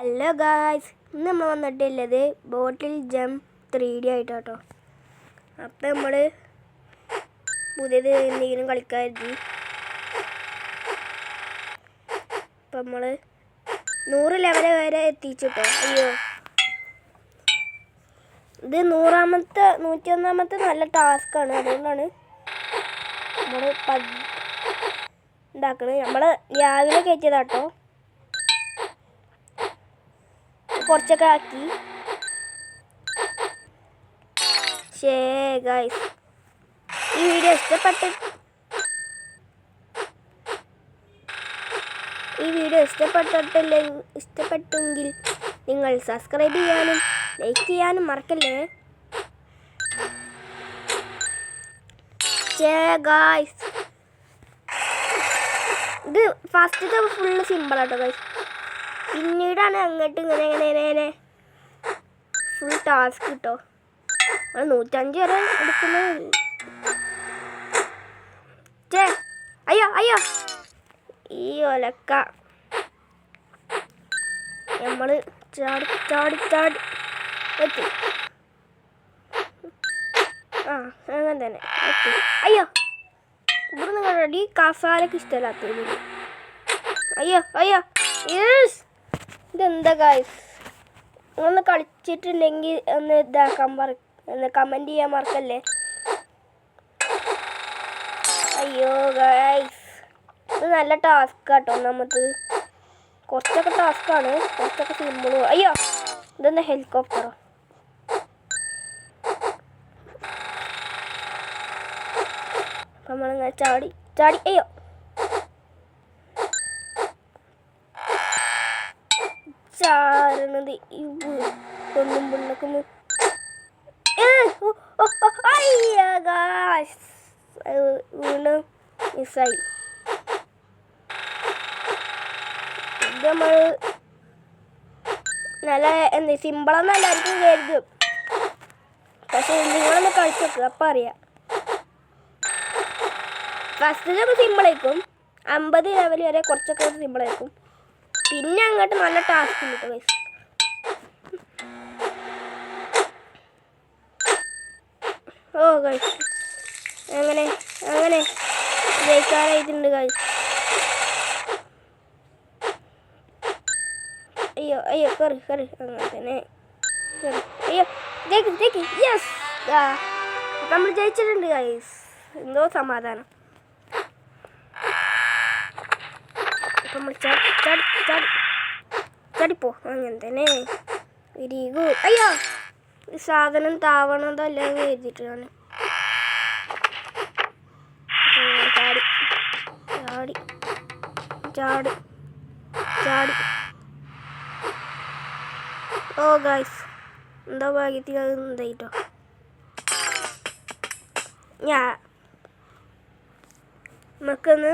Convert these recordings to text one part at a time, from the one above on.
Hello guys, ഇന്ന് നമ്മൾ വന്നിട്ടുള്ളത് ബോട്ടിൽ ജംപ് 3D ആയിട്ടോ. അപ്പം നമ്മൾ പുതിയത് എന്തെങ്കിലും കളിക്കാതി. അപ്പം നമ്മൾ 100 ലെവൽ വരെ എത്തിച്ചിട്ടോ. അയ്യോ, ഇത് 101ാമത്തെ നല്ല ടാസ്ക്കാണ്. അതുകൊണ്ടാണ് നമ്മൾ ഉണ്ടാക്കുന്നത്. നമ്മൾ രാവിലെ കയറ്റിയതാട്ടോ. കുറച്ചൊക്കെ ആക്കി. ഗൈസ്, ഈ വീഡിയോ ഇഷ്ടപ്പെട്ടെങ്കിൽ നിങ്ങൾ സബ്സ്ക്രൈബ് ചെയ്യാനും ലൈക്ക് ചെയ്യാനും മറക്കല്ലേ. ഗൈസ്, ഇത് ഫസ്റ്റത്തെ ഫുള്ള് സിമ്പിളാട്ടോ ഗൈസ്. പിന്നീടാണ് അങ്ങോട്ട് ഇങ്ങനെ ഫുൾ ടാസ്ക് കിട്ടോ. 105 വരെ എടുക്കുന്നത്. അയ്യോ ഈ ഒലക്ക നമ്മൾ ചാടി എത്തി. അങ്ങനെ തന്നെ എത്തി. അയ്യോ, ഇവിടെ നിങ്ങൾ ഈ കസാലൊക്കെ ഇഷ്ടമല്ലാത്തത്. അയ്യോ യെസ്, ഇതെന്താ ഗൈസ്, ഒന്ന് കളിച്ചിട്ടുണ്ടെങ്കിൽ ഒന്ന് ഒന്ന് കമൻറ്റ് ചെയ്യാൻ മറക്കല്ലേ. അയ്യോ ഗൈസ്, ഇത് നല്ല ടാസ്ക് കേട്ടോ. ഒന്നാമത്തത് കുറച്ചൊക്കെ ടാസ്ക്കാണ്, കുറച്ചൊക്കെ സിമ്പിളും. അയ്യോ, ഇതെന്താ ഹെലികോപ്റ്ററോ? നമ്മളിങ്ങനെ ചാടി അയ്യോ ചാരണത് ഒന്നും പിള്ളക്കുന്നു. വീണ് മിസ്സായി. ഇത് നമ്മൾ നല്ല സിമ്പിളെന്ന് എല്ലാവർക്കും കരുതും. പക്ഷെ നിങ്ങളൊന്ന് കളിച്ചു നോക്കുക, അപ്പം അറിയാം. ഫസ്റ്റിലൊക്കെ സിമ്പിളായിരിക്കും. 50 ലെവൽ വരെ കുറച്ചൊക്കെ സിമ്പിളായിരിക്കും. പിന്നെ അങ്ങോട്ട് നല്ല ടാസ്ക് ഉണ്ട് ഗൈസ്. ഓ ഗൈസ്, അങ്ങനെ ജയിക്കാനായിട്ടുണ്ട് ഗൈസ്. അയ്യോ കറി അങ്ങനെ തന്നെ അയ്യോ ജയിക്ക്. യെസ്, അപ്പം നമ്മൾ ജയിച്ചിട്ടുണ്ട് ഗൈസ്. എന്തോ സമാധാനം. അപ്പം നമ്മൾ ചാടിപ്പോ. അങ്ങനെ തന്നെ, വെരി ഗുഡ്. അയ്യോ, ഈ സാധനം താവണതല്ല എഴുതിയിട്ടാണ്. ചാടി. ഓ ഗൈസ്, എന്താ ഭാഗ്യത്തിൽ അത് എന്തായിട്ടോ. നമുക്കൊന്ന്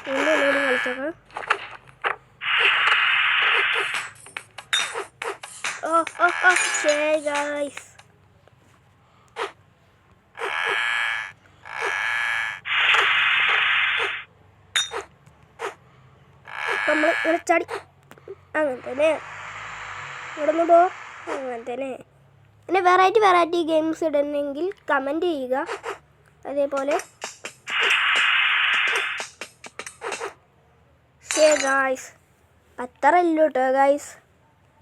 ഒന്നുകൂടി കളിച്ചോക്കാം. ഗൈസ്, നമ്മൾ ഇവിടെ ചാടി. അങ്ങനെ തന്നെ ഇവിടെ നിന്ന് പോ. അങ്ങനെ തന്നെ. പിന്നെ വെറൈറ്റി ഗെയിംസ് ഇടണമെങ്കിൽ കമൻറ്റ് ചെയ്യുക. അതേപോലെ ഗായ്സ്, അത്രയല്ലോ കേട്ടോ ഗായ്സ്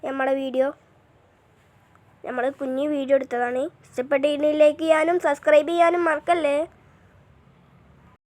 നമ്മുടെ വീഡിയോ. നമ്മൾ കുഞ്ഞു വീഡിയോ എടുത്തതാണ്. ഇഷ്ടപ്പെട്ടിട്ടുണ്ടെങ്കിൽ ലൈക്ക് ചെയ്യാനും സബ്സ്ക്രൈബ് ചെയ്യാനും മറക്കല്ലേ.